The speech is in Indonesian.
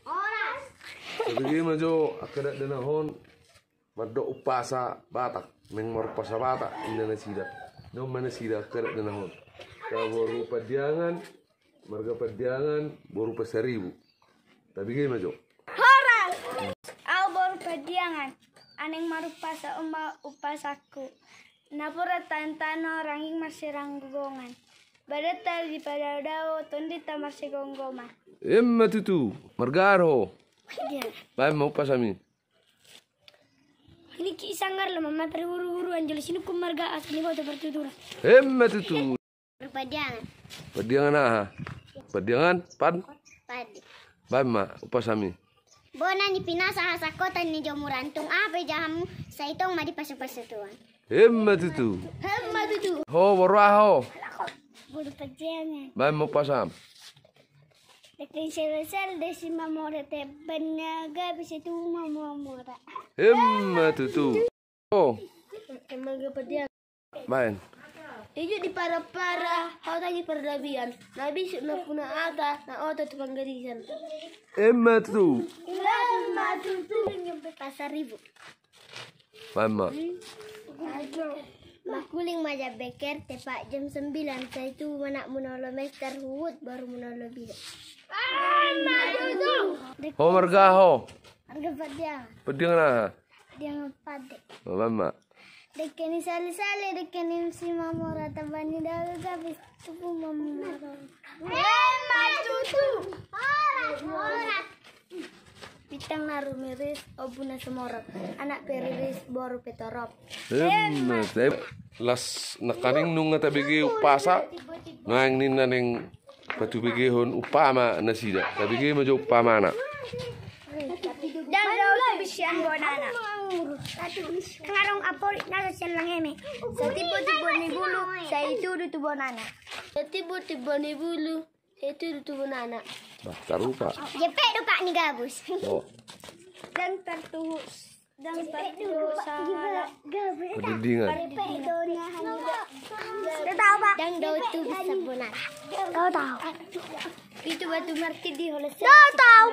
oras. Jadi majo akadat denahon maddo upasa Batak neng marupasa Batak indana sida. No mana sida akadat denahon. Ka boru padiangan marga padiangan boru pasaribu. Tapi gini majo. Horas. Au boru padiangan aneng marupasa upasaku. Napura tantano ranging masirang gugongan. Badata di padadao tondi tamar segongoma. Emma tutu margaro. Baik mau pasami. Ini kisah ngar lah mama terhuru-huru anjol sini kumarga asli kau tertutur. Emma tutu. Padiangan. Padiangan ah. Padiangan pan. Padi. Baik ma upasami. Bona ni pinasa sa kota ni jomurantung apa jahamu sa itong madi pasu-pasutuan. Emma tutu. Emma tutu. Ho waraho. Boru padiangan. Baik mau pasam. Dekin sel desi mamora te benaga bisa tu mamora. Emma tutu. Oh. Kemaga padiangan. Main. Ijo di para-para, kau tadi perlabian. Nabi sudah punya aga, na otot panggarisan. Emma tutu. Emma tutu. Pasar ribu. Mama. Makuling maja beker tepat jam 9. Saya itu anak menolo meter hut baru menolo bila. Emma tutu. Ho margaho. Harga padiangan. Padiangan ah. Dia ngepade. Mama. Dekeni sali-sali dekeni si mamora tabani dalu gabis tupu mamora. Emma tutu. Ora. Pitang naru miris obuna semorot. Anak periris boru petorop. Emma tep las nakaning nung tabigi upasa ngang nina ning patubigi hon upama nasida. Tabigi majo upama na. Dan daw bisian bonana. Karong apor nasa silang eme. Sa tibo-tibo ni bulu, sa itu tu bonana. Sa tibo-tibo ni bulu, sa itu tu bonana. Bah tarupa. Jepek do Kak ni gabus. Oh. Dan tertuhus. Dan tertuhus sa gabus. Pedendingan. Kau tahu Pak? Dan daw tu bisa bonana. Kau tahu? Itu batu marti di holes. Kau tahu?